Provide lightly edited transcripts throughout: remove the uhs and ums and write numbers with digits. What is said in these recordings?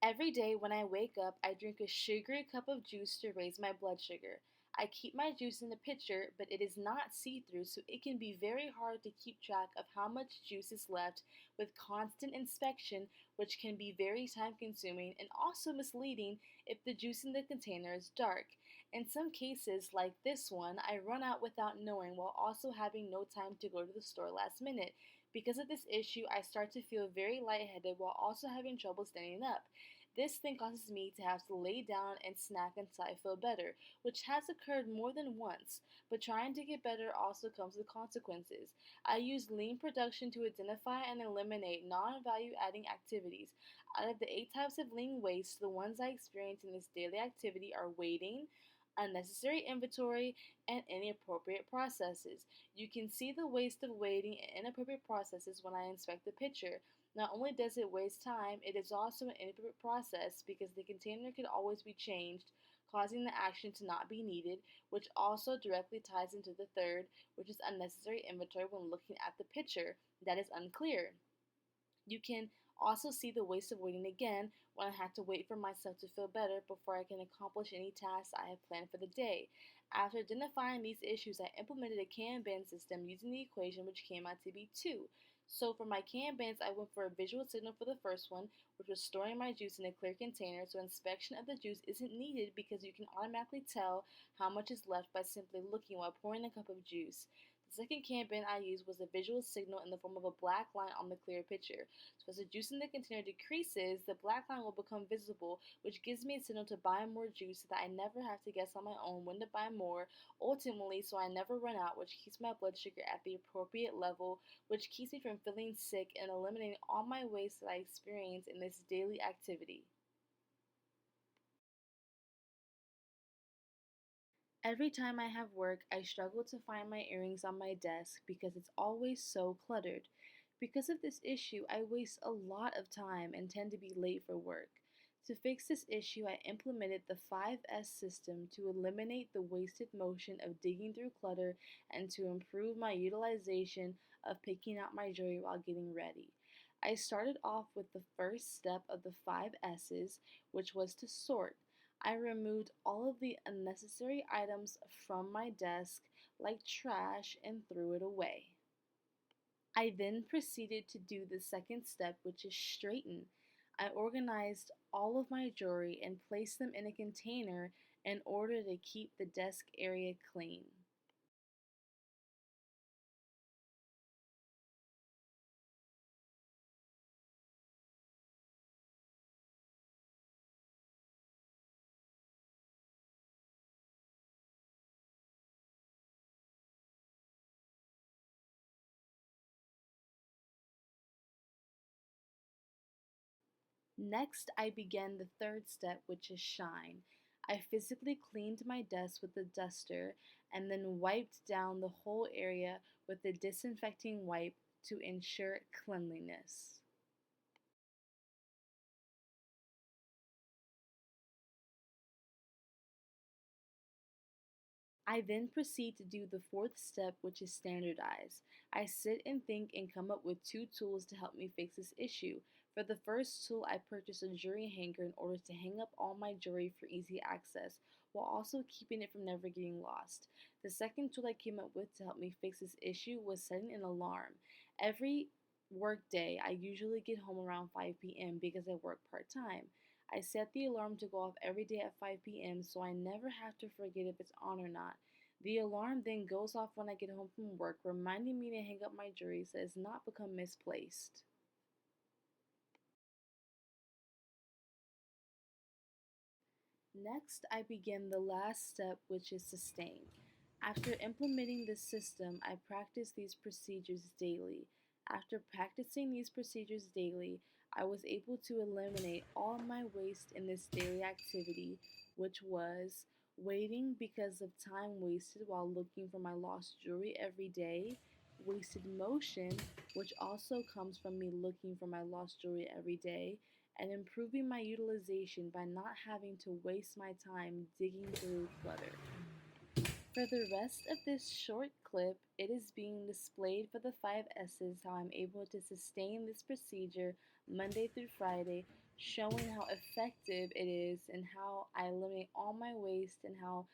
Every day when I wake up, I drink a sugary cup of juice to raise my blood sugar. I keep my juice in a pitcher, but it is not see through, so it can be very hard to keep track of how much juice is left with constant inspection, which can be very time consuming and also misleading if the juice in the container is dark. In some cases, like this one, I run out without knowing while also having no time to go to the store last minute. Because of this issue, I start to feel very lightheaded while also having trouble standing up. This then causes me to have to lay down and snack until I feel better, which has occurred more than once, but trying to get better also comes with consequences. I use lean production to identify and eliminate non value adding activities. Out of the 8 types of lean waste, the ones I experience in this daily activity are waiting, unnecessary inventory, and inappropriate processes. You can see the waste of waiting and inappropriate processes when I inspect the picture. Not only does it waste time, it is also an inappropriate process because the container could always be changed, causing the action to not be needed, which also directly ties into the third, which is unnecessary inventory when looking at the picture that is unclear. You can also see the waste of waiting again when I have to wait for myself to feel better before I can accomplish any tasks I have planned for the day. After identifying these issues, I implemented a Kanban system using the equation which came out to be 2. So for my Kanbans, I went for a visual signal for the first one, which was storing my juice in a clear container so inspection of the juice isn't needed because you can automatically tell how much is left by simply looking while pouring a cup of juice. The second Kanban I used was a visual signal in the form of a black line on the clear picture. So as the juice in the container decreases, the black line will become visible, which gives me a signal to buy more juice so that I never have to guess on my own when to buy more, ultimately so I never run out, which keeps my blood sugar at the appropriate level, which keeps me from feeling sick and eliminating all my waste that I experience in this daily activity. Every time I have work, I struggle to find my earrings on my desk because it's always so cluttered. Because of this issue, I waste a lot of time and tend to be late for work. To fix this issue, I implemented the 5S system to eliminate the wasted motion of digging through clutter and to improve my utilization of picking out my jewelry while getting ready. I started off with the first step of the 5S's, which was to sort. I removed all of the unnecessary items from my desk, like trash, and threw it away. I then proceeded to do the second step, which is straighten. I organized all of my jewelry and placed them in a container in order to keep the desk area clean. Next, I began the third step, which is shine. I physically cleaned my desk with a duster and then wiped down the whole area with a disinfecting wipe to ensure cleanliness. I then proceed to do the fourth step, which is standardize. I sit and think and come up with 2 tools to help me fix this issue. For the first tool, I purchased a jewelry hanger in order to hang up all my jewelry for easy access, while also keeping it from never getting lost. The second tool I came up with to help me fix this issue was setting an alarm. Every work day, I usually get home around 5 p.m. because I work part time. I set the alarm to go off every day at 5 p.m. so I never have to forget if it's on or not. The alarm then goes off when I get home from work, reminding me to hang up my jewelry so it's not become misplaced. Next, I begin the last step, which is sustain. After implementing this system, I practice these procedures daily. After practicing these procedures daily, I was able to eliminate all my waste in this daily activity, which was waiting because of time wasted while looking for my lost jewelry every day, wasted motion, which also comes from me looking for my lost jewelry every day, and improving my utilization by not having to waste my time digging through clutter. For the rest of this short clip, it is being displayed for the 5S's how I'm able to sustain this procedure Monday through Friday, showing how effective it is and how I eliminate all my waste and how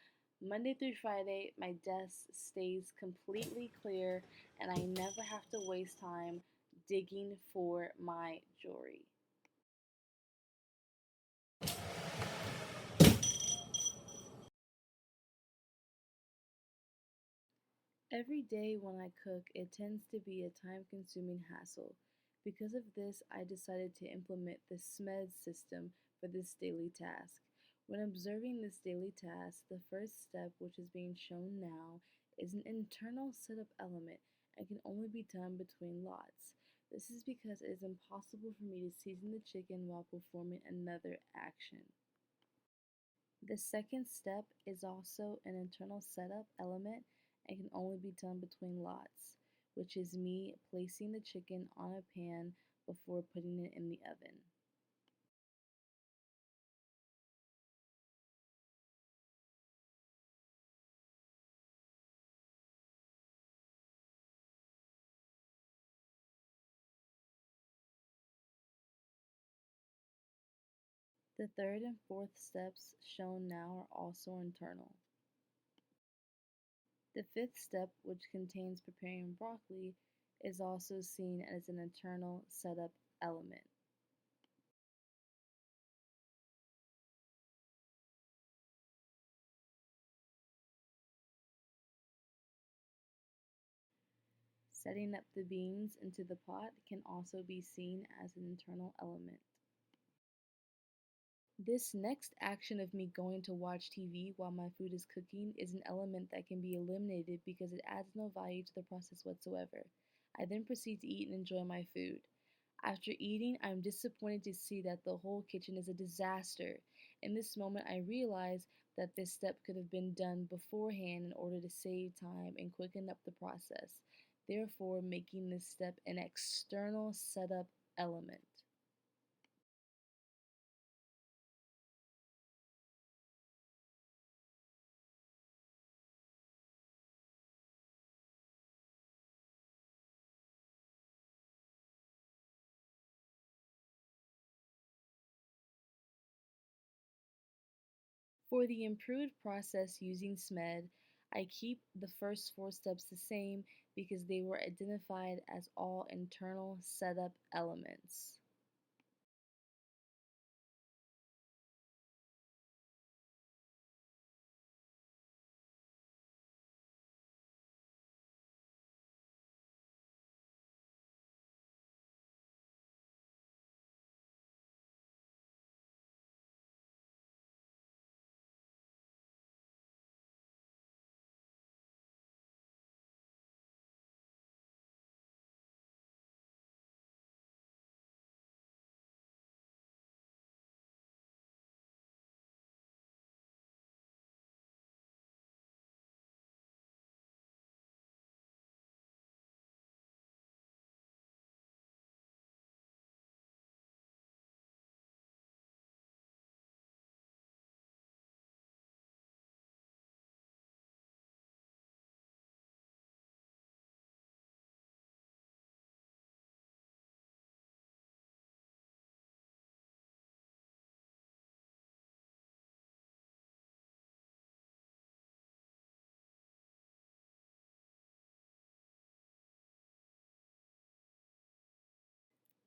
Monday through Friday my desk stays completely clear and I never have to waste time digging for my jewelry. Every day when I cook, it tends to be a time consuming hassle. Because of this, I decided to implement the SMED system for this daily task. When observing this daily task, the first step, which is being shown now, is an internal setup element and can only be done between lots. This is because it is impossible for me to season the chicken while performing another action. The second step is also an internal setup element and can only be done between lots, which is me placing the chicken on a pan before putting it in the oven. The third and fourth steps shown now are also internal. The fifth step, which contains preparing broccoli, is also seen as an internal setup element. Setting up the beans into the pot can also be seen as an internal element. This next action of me going to watch TV while my food is cooking is an element that can be eliminated because it adds no value to the process whatsoever. I then proceed to eat and enjoy my food. After eating, I'm disappointed to see that the whole kitchen is a disaster. In this moment, I realize that this step could have been done beforehand in order to save time and quicken up the process, therefore, making this step an external setup element. For the improved process using SMED, I keep the first four steps the same because they were identified as all internal setup elements.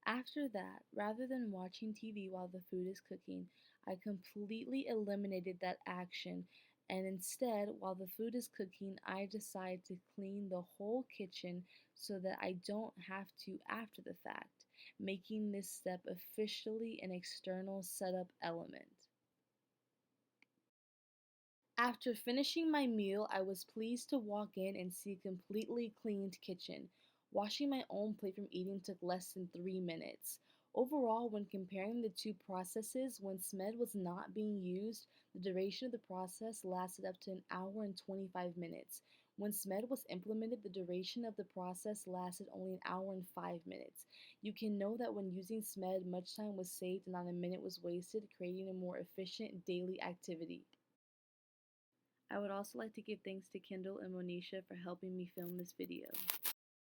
After that, rather than watching TV while the food is cooking, I completely eliminated that action and instead, while the food is cooking, I decide to clean the whole kitchen so that I don't have to after the fact, making this step officially an external setup element. After finishing my meal, I was pleased to walk in and see a completely cleaned kitchen. Washing my own plate from eating took less than 3 minutes. Overall, when comparing the two processes, when SMED was not being used, the duration of the process lasted up to an hour and 25 minutes. When SMED was implemented, the duration of the process lasted only an hour and 5 minutes. You can know that when using SMED, much time was saved and not a minute was wasted, creating a more efficient daily activity. I would also like to give thanks to Kendall and Monisha for helping me film this video.